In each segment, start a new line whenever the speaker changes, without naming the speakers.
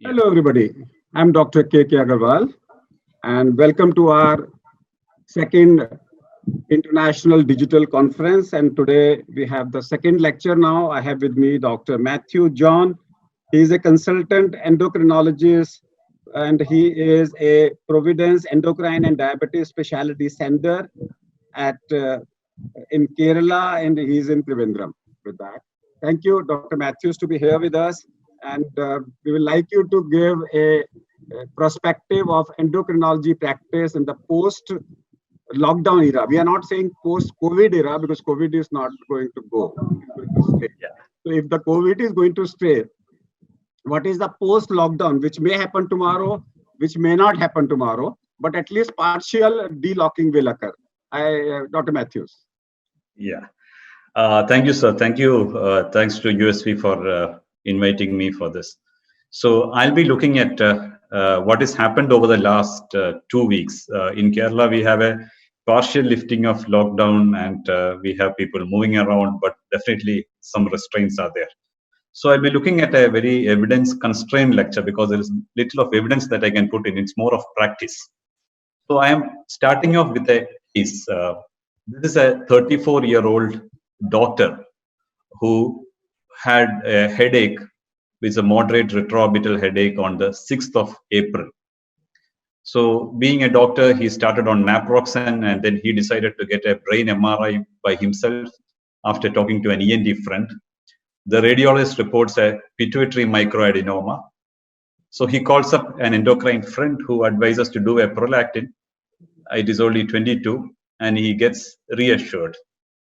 Yeah.
Hello, everybody. I'm Dr. K.K. Agarwal, and welcome to our second International Digital Conference. And today we have the second lecture now. I have with me Dr. Mathew John. He is a consultant endocrinologist, and he is a Providence Endocrine and Diabetes Specialty Center at in Kerala, and he is in Trivandrum with that. Thank you, Dr. Matthews, to be here with us. And we would like you to give a perspective of endocrinology practice in the post-lockdown era. We are not saying post-COVID era because COVID is not going to go. It's going to stay.
Yeah.
So if the COVID is going to stay, what is the post-lockdown, which may happen tomorrow, which may not happen tomorrow, but at least partial delocking will occur. Dr. Matthews.
Yeah. Thank you, sir. Thank you. Thanks to USP for inviting me for this. So I'll be looking at what has happened over the last 2 weeks. In Kerala, we have a partial lifting of lockdown and we have people moving around, but definitely some restraints are there. So I'll be looking at a very evidence-constrained lecture because there is little of evidence that I can put in. It's more of practice. So I am starting off with a case. This is a 34-year-old daughter who had a headache with a moderate retroorbital headache on the 6th of April. So being a doctor, he started on naproxen and then he decided to get a brain MRI by himself after talking to an ENT friend. The radiologist reports a pituitary microadenoma. So he calls up an endocrine friend who advises to do a prolactin. It is only 22 and he gets reassured,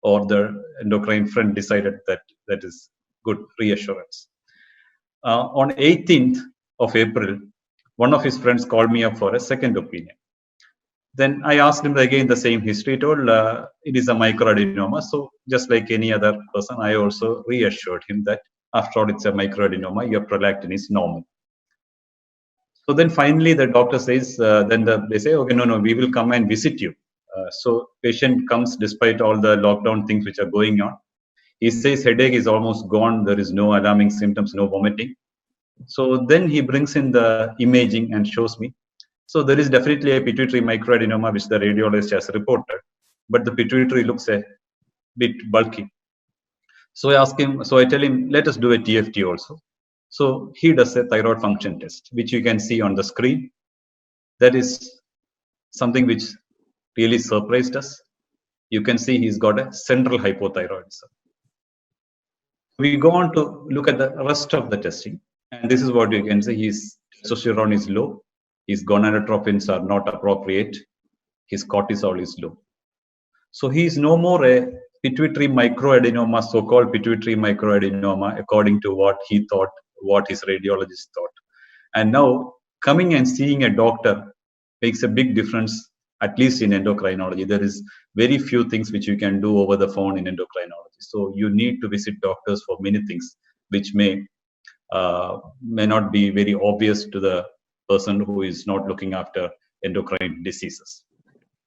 or the endocrine friend decided that that is good reassurance. On 18th of April, one of his friends called me up for a second opinion. Then I asked him again the same history. He told it is a microadenoma. So just like any other person, I also reassured him that after all, it's a microadenoma, your prolactin is normal. So then finally the doctor says, they say, okay, no, we will come and visit you. So patient comes despite all the lockdown things which are going on. He says headache is almost gone. There is no alarming symptoms, no vomiting. So then he brings in the imaging and shows me. So there is definitely a pituitary microadenoma which the radiologist has reported, but the pituitary looks a bit bulky. So I tell him, let us do a TFT also. So he does a thyroid function test, which you can see on the screen. That is something which really surprised us. You can see he's got a central hypothyroidism. We go on to look at the rest of the testing. And this is what you can see. His testosterone is low. His gonadotropins are not appropriate. His cortisol is low. So he is no more a pituitary microadenoma, so-called pituitary microadenoma, according to what he thought, what his radiologist thought. And now coming and seeing a doctor makes a big difference, at least in endocrinology. There is very few things which you can do over the phone in endocrinology. So you need to visit doctors for many things, which may not be very obvious to the person who is not looking after endocrine diseases.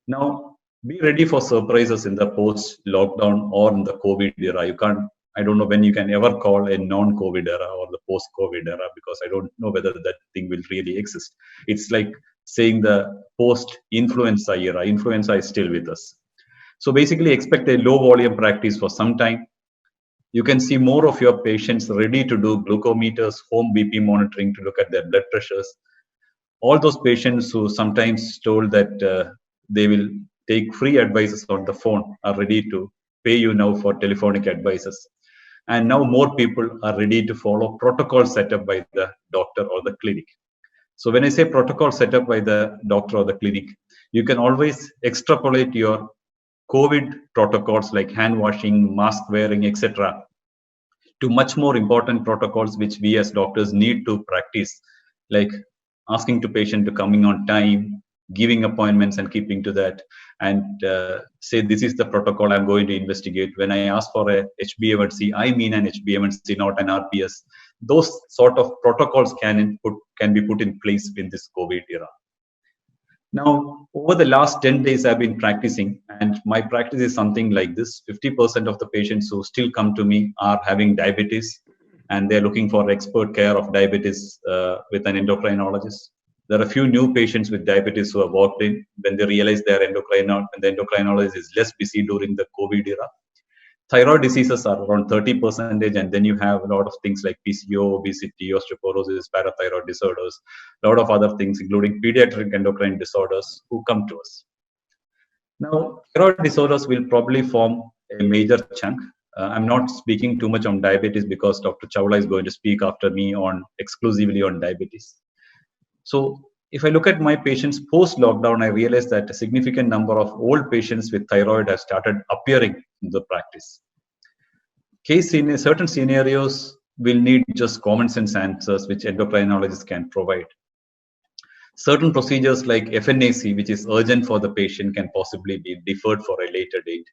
Now, be ready for surprises in the post-lockdown or in the COVID era. I don't know when you can ever call a non-COVID era or the post-COVID era, because I don't know whether that thing will really exist. It's like saying the post-influenza era. Influenza is still with us. So basically expect a low volume practice for some time. You can see more of your patients ready to do glucometers, home BP monitoring to look at their blood pressures. All those patients who sometimes told that they will take free advices on the phone are ready to pay you now for telephonic advices. And now more people are ready to follow protocol set up by the doctor or the clinic. So when I say protocol set up by the doctor or the clinic, you can always extrapolate your COVID protocols like hand washing, mask wearing, etc., to much more important protocols which we as doctors need to practice, like asking to patient to coming on time, giving appointments and keeping to that, and say this is the protocol I'm going to investigate. When I ask for a HbA1c, I mean an HbA1c, not an RPS. Those sort of protocols can be put in place in this COVID era. Now, over the last 10 days, I've been practicing, and my practice is something like this. 50% of the patients who still come to me are having diabetes, and they're looking for expert care of diabetes with an endocrinologist. There are a few new patients with diabetes who have walked in when they realize their endocrinologist is less busy during the COVID era. Thyroid diseases are around 30%, and then you have a lot of things like PCO, obesity, osteoporosis, parathyroid disorders, a lot of other things, including pediatric endocrine disorders, who come to us. Now, thyroid disorders will probably form a major chunk. I'm not speaking too much on diabetes because Dr. Chawla is going to speak after me on exclusively on diabetes. So if I look at my patients post-lockdown, I realized that a significant number of old patients with thyroid have started appearing in the practice. Case in certain scenarios will need just common sense answers which endocrinologists can provide. Certain procedures like FNAC, which is urgent for the patient, can possibly be deferred for a later date.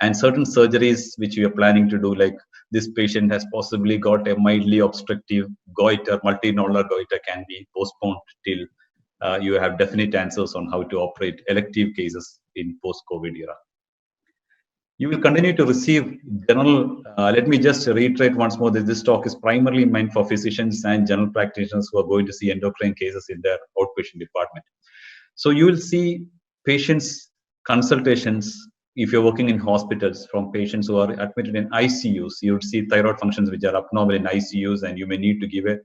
And certain surgeries which we are planning to do, like this patient has possibly got a mildly obstructive goiter, multinodular goiter, can be postponed till you have definite answers on how to operate elective cases in post-COVID era. You will continue to receive general, let me just reiterate once more that this talk is primarily meant for physicians and general practitioners who are going to see endocrine cases in their outpatient department. So you will see patients consultations if you're working in hospitals from patients who are admitted in ICUs. You would see thyroid functions which are abnormal in ICUs, and you may need to give a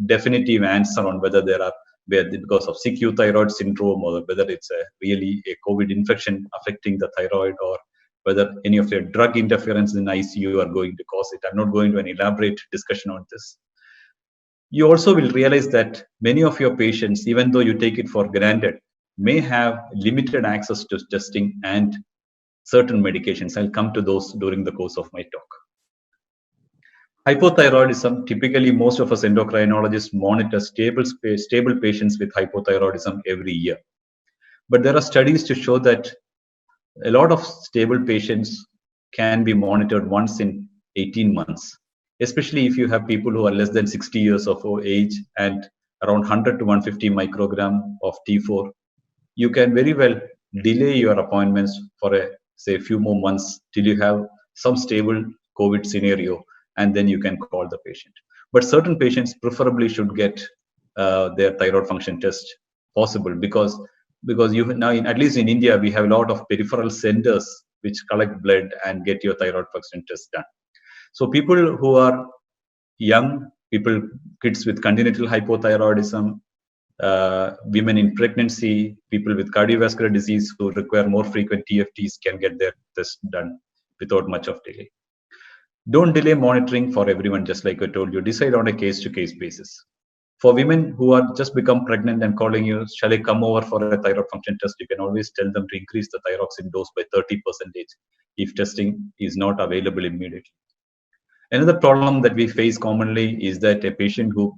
definitive answer on whether there are because of CQ thyroid syndrome, or whether it's really a COVID infection affecting the thyroid, or whether any of your drug interference in ICU are going to cause it. I'm not going to an elaborate discussion on this. You also will realize that many of your patients, even though you take it for granted, may have limited access to testing and certain medications. I'll come to those during the course of my talk. Hypothyroidism, typically most of us endocrinologists monitor stable patients with hypothyroidism every year. But there are studies to show that a lot of stable patients can be monitored once in 18 months, especially if you have people who are less than 60 years of age and around 100 to 150 microgram of T4. You can very well delay your appointments for say a few more months till you have some stable COVID scenario, and then you can call the patient. But certain patients preferably should get their thyroid function test possible, because you now, at least in India, we have a lot of peripheral centers which collect blood and get your thyroid function test done. So people who are young, kids with congenital hypothyroidism, women in pregnancy, people with cardiovascular disease who require more frequent TFTs can get their test done without much of delay. Don't delay monitoring for everyone, just like I told you. Decide on a case-to-case basis. For women who are just become pregnant and calling you, shall I come over for a thyroid function test? You can always tell them to increase the thyroxine dose by 30% if testing is not available immediately. Another problem that we face commonly is that a patient who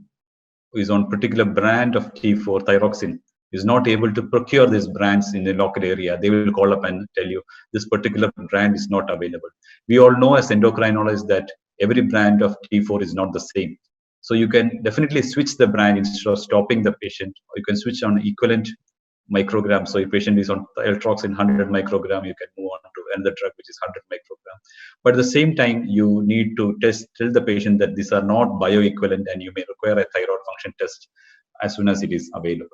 is on particular brand of T4 thyroxine is not able to procure these brands in the local area. They will call up and tell you this particular brand is not available. We all know as endocrinologists that every brand of T4 is not the same. So you can definitely switch the brand instead of stopping the patient, or you can switch on equivalent microgram. So if patient is on L-troxin 100 microgram, you can move on to another drug which is 100 microgram. But at the same time, you need to tell the patient that these are not bioequivalent, and you may require a thyroid function test as soon as it is available.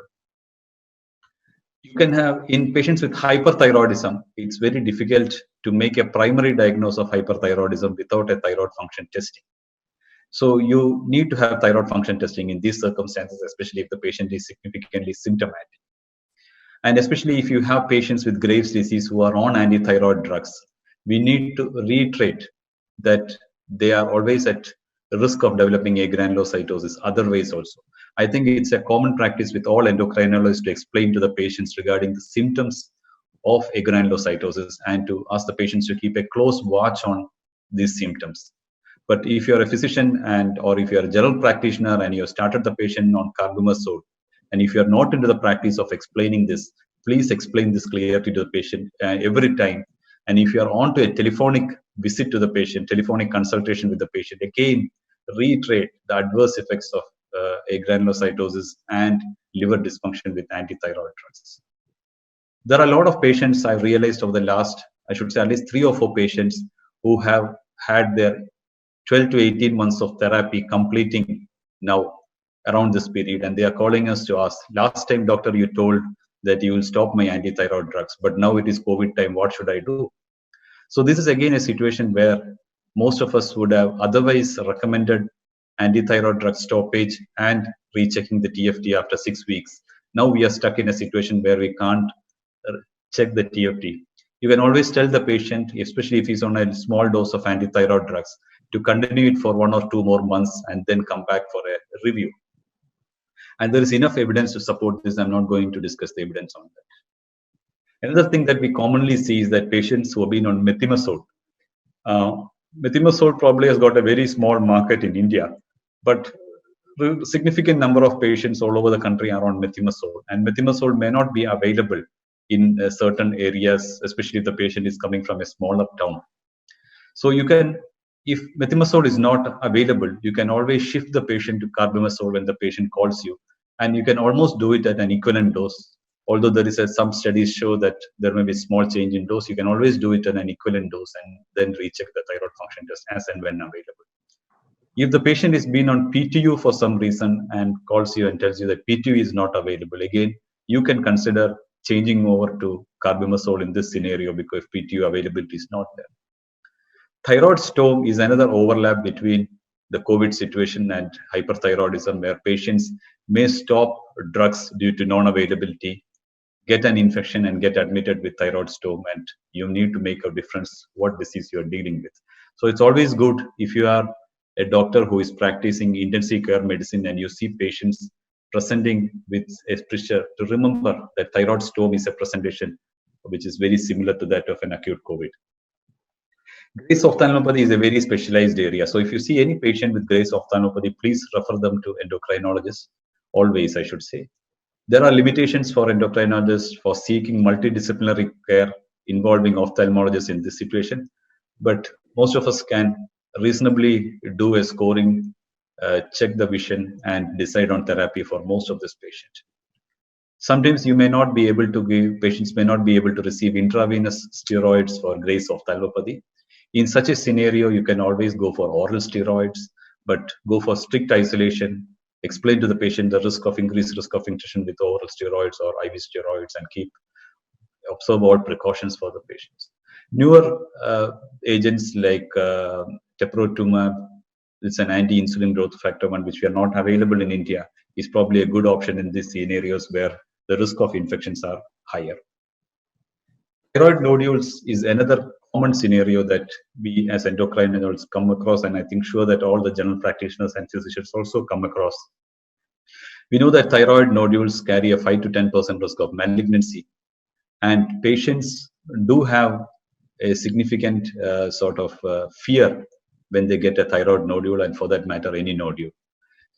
You can have, in patients with hyperthyroidism, it's very difficult to make a primary diagnosis of hyperthyroidism without a thyroid function testing. So you need to have thyroid function testing in these circumstances, especially if the patient is significantly symptomatic. And especially if you have patients with Graves' disease who are on anti-thyroid drugs, we need to reiterate that they are always at risk of developing agranulocytosis other ways also. I think it's a common practice with all endocrinologists to explain to the patients regarding the symptoms of agranulocytosis and to ask the patients to keep a close watch on these symptoms. But if you're a physician or if you're a general practitioner and you started the patient on carbimazole, and if you're not into the practice of explaining this, please explain this clearly to the patient every time. And if you're on to a telephonic visit to the patient, telephonic consultation with the patient, again, reiterate the adverse effects of agranulocytosis and liver dysfunction with anti-thyroid drugs. There are a lot of patients I've realized over the last, I should say at least 3 or 4 patients who have had their 12 to 18 months of therapy completing now around this period, and they are calling us to ask, last time doctor you told that you will stop my anti-thyroid drugs, but now it is COVID time, what should I do? So this is again a situation where most of us would have otherwise recommended anti-thyroid drug stoppage and rechecking the TFT after 6 weeks. Now we are stuck in a situation where we can't check the TFT. You can always tell the patient, especially if he's on a small dose of anti-thyroid drugs, to continue it for 1 or 2 more months and then come back for a review. And there is enough evidence to support this. I'm not going to discuss the evidence on that. Another thing that we commonly see is that patients who have been on methimazole. Methimazole probably has got a very small market in India, but the significant number of patients all over the country are on methimazole, and methimazole may not be available in certain areas, especially if the patient is coming from a smaller town. So you can, if methimazole is not available, you can always shift the patient to carbimazole when the patient calls you, and you can almost do it at an equivalent dose. Although there is some studies show that there may be small change in dose, you can always do it at an equivalent dose and then recheck the thyroid function test as and when available. If the patient is been on PTU for some reason and calls you and tells you that PTU is not available, again, you can consider changing over to carbimazole in this scenario because PTU availability is not there. Thyroid storm is another overlap between the COVID situation and hyperthyroidism, where patients may stop drugs due to non-availability, get an infection and get admitted with thyroid storm, and you need to make a difference what disease you are dealing with. So it's always good if you are a doctor who is practicing intensive care medicine and you see patients presenting with a pressure, to remember that thyroid storm is a presentation which is very similar to that of an acute COVID. Grace ophthalmopathy is a very specialized area. So if you see any patient with grace ophthalmopathy, please refer them to endocrinologists, always I should say. There are limitations for endocrinologists for seeking multidisciplinary care involving ophthalmologists in this situation, but most of us can reasonably do a scoring, check the vision and decide on therapy for most of this patient. Sometimes you may not be able to give, patients may not be able to receive intravenous steroids for grace ophthalmopathy. In such a scenario, you can always go for oral steroids, but go for strict isolation, explain to the patient the increased risk of infection with oral steroids or IV steroids, and observe all precautions for the patients. Newer agents like teprotumumab, it's an anti-insulin growth factor one which we are not available in India, is probably a good option in these scenarios where the risk of infections are higher. Thyroid nodules is another common scenario that we as endocrinologists come across, and I think sure that all the general practitioners and physicians also come across. We know that thyroid nodules carry a 5 to 10% risk of malignancy, and patients do have a significant fear when they get a thyroid nodule, and for that matter any nodule.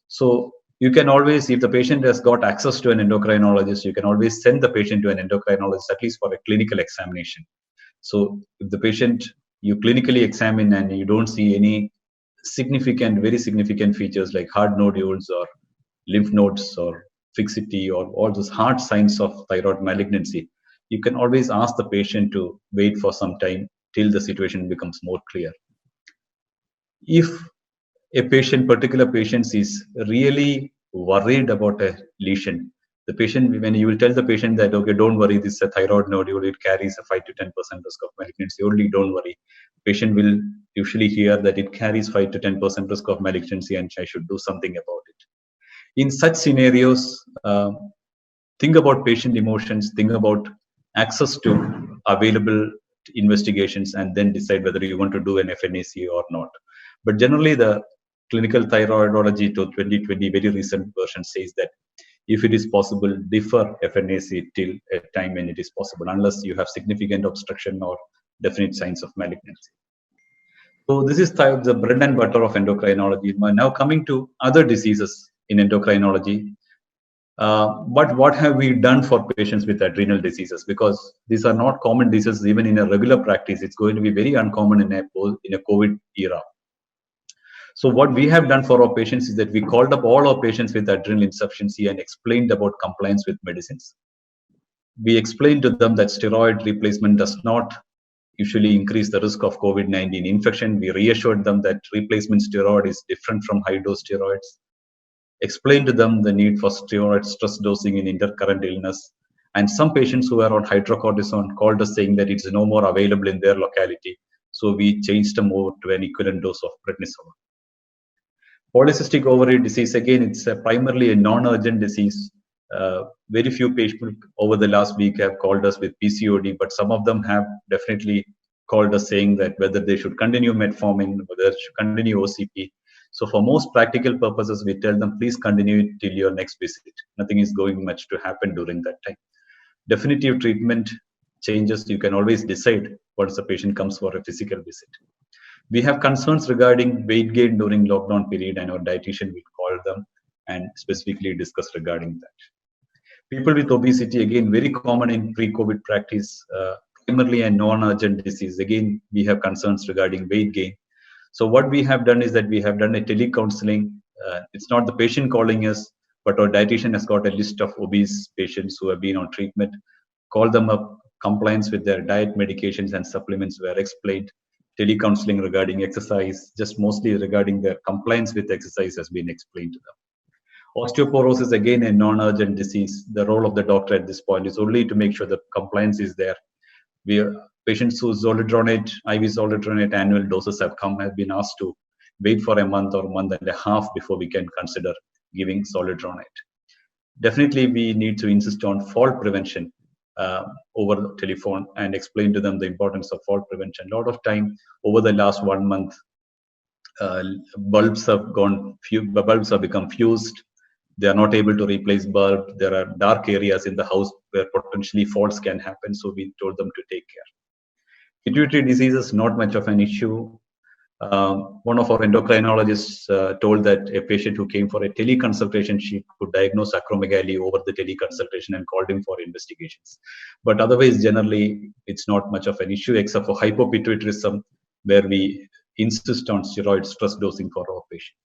So you can always, if the patient has got access to an endocrinologist, you can always send the patient to an endocrinologist at least for a clinical examination. So if the patient you clinically examine and you don't see any very significant features like hard nodules or lymph nodes or fixity or all those hard signs of thyroid malignancy, you can always ask the patient to wait for some time till the situation becomes more clear. If a particular patient is really worried about a lesion, the patient, when you will tell the patient that, okay, don't worry, this is a thyroid nodule, it carries a 5 to 10% risk of malignancy, only don't worry. Patient will usually hear that it carries 5 to 10% risk of malignancy and I should do something about it. In such scenarios, think about patient emotions, think about access to available investigations, and then decide whether you want to do an FNAC or not. But generally, the Clinical Thyroidology to 2020 very recent version says that if it is possible, defer FNAC till a time when it is possible, unless you have significant obstruction or definite signs of malignancy. So this is the bread and butter of endocrinology. Now coming to other diseases in endocrinology, but what have we done for patients with adrenal diseases? Because these are not common diseases even in a regular practice. It's going to be very uncommon in a COVID era. So what we have done for our patients is that we called up all our patients with adrenal insufficiency and explained about compliance with medicines. We explained to them that steroid replacement does not usually increase the risk of COVID-19 infection. We reassured them that replacement steroid is different from high-dose steroids. Explained to them the need for steroid stress dosing in intercurrent illness. And some patients who are on hydrocortisone called us saying that it's no more available in their locality. So we changed them over to an equivalent dose of prednisone. Polycystic ovary disease, again, it's primarily a non-urgent disease. Very few patients over the last week have called us with PCOD, but some of them have definitely called us saying that whether they should continue metformin, whether they should continue OCP. So for most practical purposes, we tell them, please continue it till your next visit. Nothing is going much to happen during that time. Definitive treatment changes, you can always decide once the patient comes for a physical visit. We have concerns regarding weight gain during lockdown period, and our dietitian will call them and specifically discuss regarding that. People with obesity, again, very common in pre-COVID practice, primarily a non-urgent disease. Again, we have concerns regarding weight gain. So what we have done is that we have done a telecounseling. It's not the patient calling us, but our dietitian has got a list of obese patients who have been on treatment, call them up, compliance with their diet, medications and supplements were explained. Telecounseling regarding exercise, just mostly regarding their compliance with exercise has been explained to them. Osteoporosis, again, a non-urgent disease. The role of the doctor at this point is only to make sure the compliance is there. Patients whose zoledronate, IV zoledronate annual doses have been asked to wait for a month or month and a half before we can consider giving zoledronate. Definitely, we need to insist on fall prevention over the telephone and explain to them the importance of fall prevention. A lot of time over the last 1 month, bulbs have become fused. They are not able to replace bulb. There are dark areas in the house where potentially faults can happen. So we told them to take care. Pituitary diseases, not much of an issue. One of our endocrinologists told that a patient who came for a teleconsultation, she could diagnose acromegaly over the teleconsultation and called him for investigations. But otherwise, generally, it's not much of an issue except for hypopituitarism, where we insist on steroid stress dosing for our patient.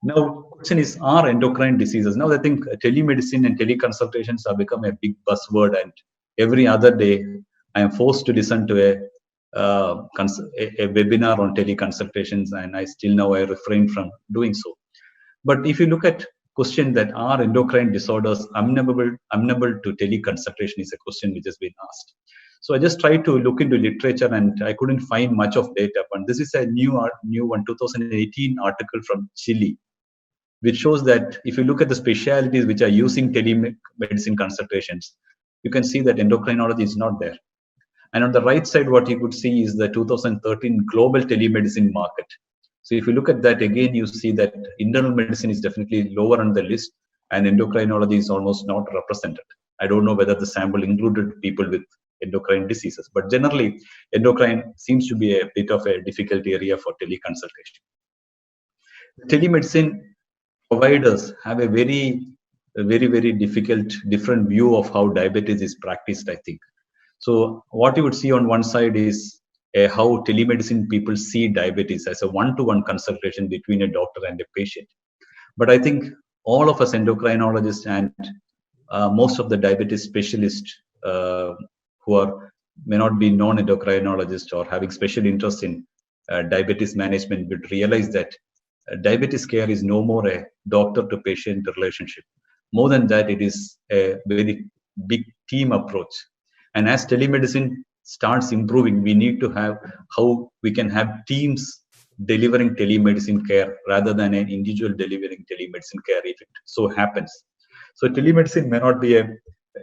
Now, question is, are endocrine diseases? Now, I think telemedicine and teleconsultations have become a big buzzword, and every other day, I am forced to listen to a webinar on teleconsultations, and I refrain from doing so. But if you look at question that are endocrine disorders amenable to teleconsultation is a question which has been asked. So I just tried to look into literature and I couldn't find much of data. But this is a new one, 2018 article from Chile, which shows that if you look at the specialties which are using telemedicine consultations, you can see that endocrinology is not there. And on the right side, what you could see is the 2013 global telemedicine market. So if you look at that again, you see that internal medicine is definitely lower on the list and endocrinology is almost not represented. I don't know whether the sample included people with endocrine diseases, but generally endocrine seems to be a bit of a difficult area for teleconsultation. Telemedicine providers have a very difficult, different view of how diabetes is practiced, I think. So what you would see on one side is how telemedicine people see diabetes as a one-to-one consultation between a doctor and a patient. But I think all of us endocrinologists and most of the diabetes specialists who may not be non-endocrinologists or having special interest in diabetes management would realize that diabetes care is no more a doctor-to-patient relationship. More than that, it is a very big team approach. And as telemedicine starts improving, we need to have how we can have teams delivering telemedicine care rather than an individual delivering telemedicine care if it so happens. So telemedicine may not be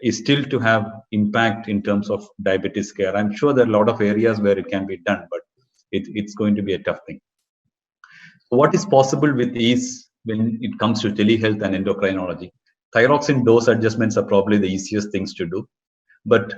is still to have impact in terms of diabetes care. I'm sure there are a lot of areas where it can be done, but it's going to be a tough thing. So what is possible with these when it comes to telehealth and endocrinology? Thyroxine dose adjustments are probably the easiest things to do. But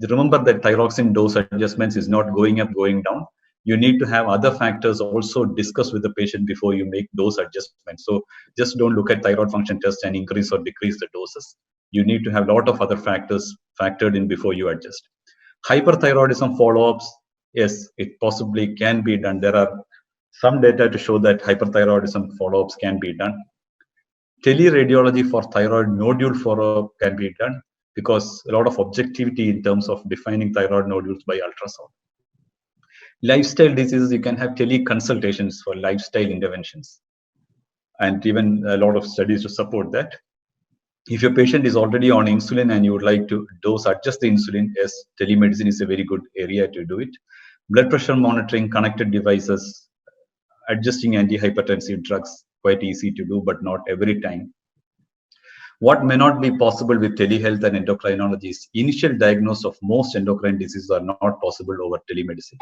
remember that thyroxine dose adjustments is not going up, going down. You need to have other factors also discussed with the patient before you make dose adjustments. So just don't look at thyroid function test and increase or decrease the doses. You need to have a lot of other factors factored in before you adjust. Hyperthyroidism follow-ups, yes, it possibly can be done. There are some data to show that hyperthyroidism follow-ups can be done. Teleradiology for thyroid nodule follow-up can be done. because a lot of objectivity in terms of defining thyroid nodules by ultrasound. Lifestyle diseases, you can have teleconsultations for lifestyle interventions, and even a lot of studies to support that. If your patient is already on insulin and you would like to dose adjust the insulin, yes, telemedicine is a very good area to do it. Blood pressure monitoring, connected devices, adjusting antihypertensive drugs, quite easy to do, but not every time. What may not be possible with telehealth and endocrinology is initial diagnosis of most endocrine diseases are not possible over telemedicine.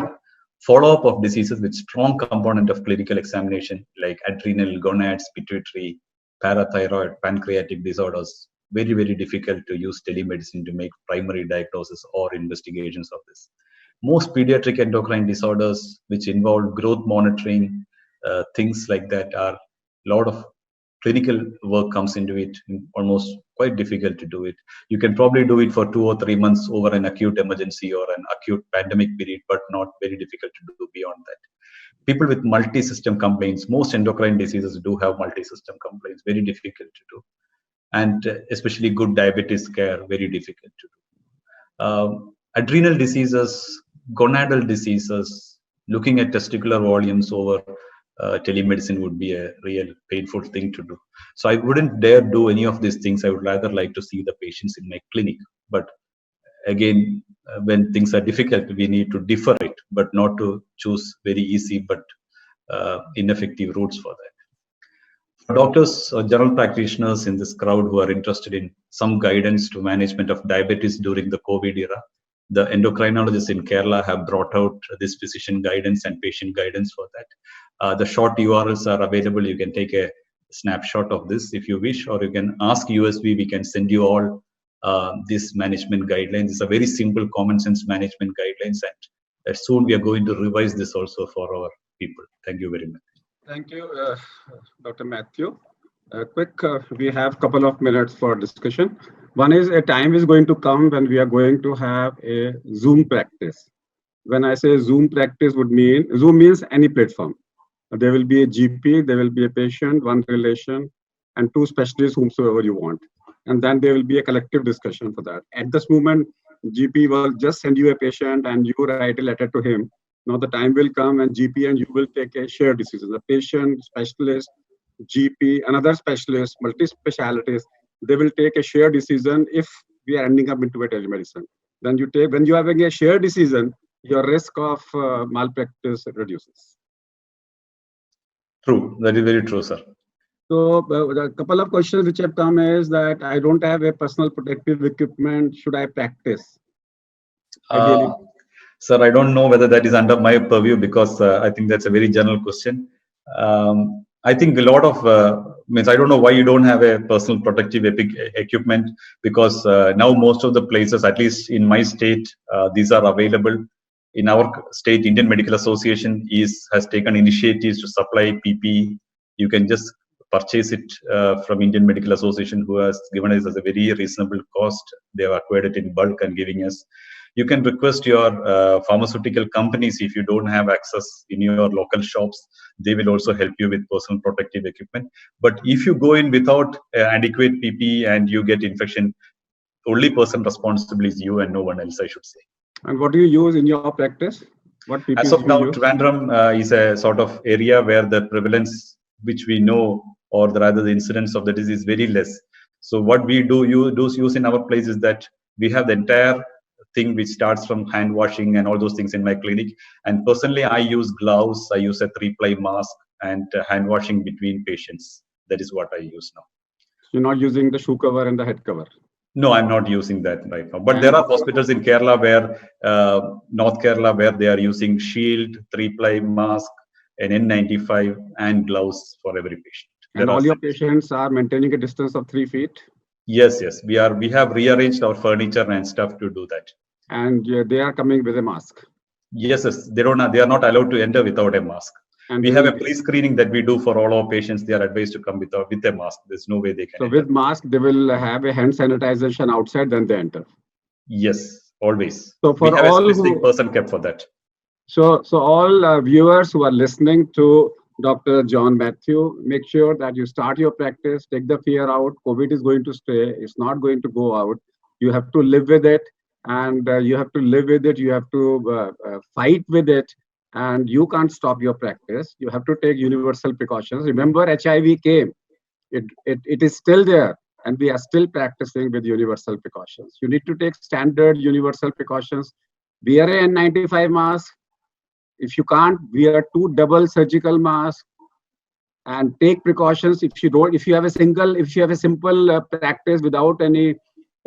Follow-up of diseases with strong component of clinical examination like adrenal, gonads, pituitary, parathyroid, pancreatic disorders, very, very difficult to use telemedicine to make primary diagnosis or investigations of this. Most pediatric endocrine disorders which involve growth monitoring, things like that, are a lot of clinical work comes into it, almost quite difficult to do it. You can probably do it for 2 or 3 months over an acute emergency or an acute pandemic period, but not very difficult to do beyond that. People with multi-system complaints, most endocrine diseases do have multi-system complaints, very difficult to do. And especially good diabetes care, very difficult to do. Adrenal diseases, gonadal diseases, looking at testicular volumes over telemedicine would be a real painful thing to do. So I wouldn't dare do any of these things. I would rather like to see the patients in my clinic. But again, when things are difficult, we need to defer it, but not to choose very easy but ineffective routes for that. For doctors or general practitioners in this crowd who are interested in some guidance to management of diabetes during the COVID era, the endocrinologists in Kerala have brought out this physician guidance and patient guidance for that. The short URLs are available. You can take a snapshot of this if you wish, or you can ask USB. We can send you all this management guidelines. It's a very simple common sense management guidelines, and soon we are going to revise this also for our people. Thank you very much.
Thank you, Dr. Mathew. We have a couple of minutes for discussion. One is, a time is going to come when we are going to have a Zoom practice. When I say Zoom practice, Zoom means any platform. There will be a GP, there will be a patient, one relation, and 2 specialists, whomsoever you want. And then there will be a collective discussion for that. At this moment, GP will just send you a patient and you write a letter to him. Now the time will come and GP and you will take a shared decision. The patient, specialist, GP, another specialist, multi-specialities, they will take a shared decision if we are ending up into a telemedicine. Then when you are having a shared decision, your risk of malpractice reduces.
True, that is very true, sir.
So a couple of questions which have come is that I don't have a personal protective equipment. Should I practice?
Sir, I don't know whether that is under my purview, because I think that's a very general question. I think a lot of I don't know why you don't have a personal protective equipment, because now most of the places, at least in my state, these are available. In our state, Indian Medical Association has taken initiatives to supply PPE. You can just purchase it from Indian Medical Association, who has given us a very reasonable cost. They have acquired it in bulk and giving us. You can request your pharmaceutical companies, if you don't have access in your local shops, they will also help you with personal protective equipment. But if you go in without adequate PPE and you get infection, only person responsible is you and no one else, I should say.
And what do you use in your practice? What PPE
as of now, Trivandrum is a sort of area where the prevalence, which we know, or rather the incidence of the disease is very less. So what we do use in our place is that we have the entire thing which starts from hand washing and all those things in my clinic. And personally, I use gloves, I use a 3-ply mask and hand washing between patients. That is what I use now.
You're not using the shoe cover and the head cover?
No, I'm not using that right now. But there are hospitals in Kerala North Kerala, where they are using shield, 3-ply mask, an N95 and gloves for every patient.
And all your patients are maintaining a distance of 3 feet?
Yes. We have rearranged our furniture and stuff to do that.
And they are coming with a mask?
Yes. They are not allowed to enter without a mask. And we have a pre-screening that we do for all our patients. They are advised to come with a mask. There's no way they can.
So with mask, they will have a hand sanitization outside, then they enter?
Yes, always.
So for
we have a specific person kept for that.
So all viewers who are listening to Dr. John Mathew, make sure that you start your practice, take the fear out. COVID is going to stay. It's not going to go out. You have to live with it, and you have to live with it. You have to fight with it, and you can't stop your practice. You have to take universal precautions. Remember, HIV came. It is still there, and we are still practicing with universal precautions. You need to take standard universal precautions. Wear a N95 mask. If you can't, wear 2 double surgical masks, and take precautions. If you have a simple practice without any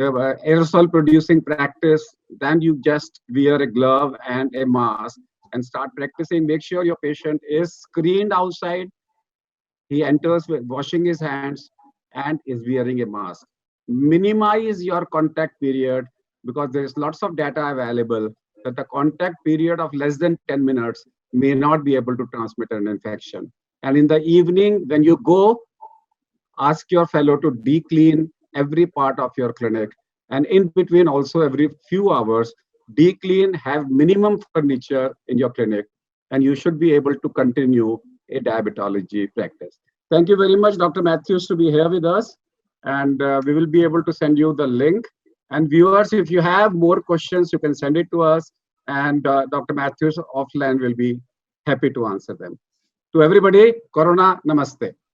aerosol producing practice, then you just wear a glove and a mask and start practicing. Make sure your patient is screened outside. He enters with washing his hands and is wearing a mask. Minimize your contact period, because there is lots of data available that the contact period of less than 10 minutes may not be able to transmit an infection. And in the evening, when you go, ask your fellow to de-clean every part of your clinic. And in between also, every few hours, de-clean, have minimum furniture in your clinic, and you should be able to continue a diabetology practice. Thank you very much, Dr. Matthews, to be here with us. And we will be able to send you the link. And viewers, if you have more questions, you can send it to us. And Dr. Matthews offline will be happy to answer them. To everybody, Corona Namaste.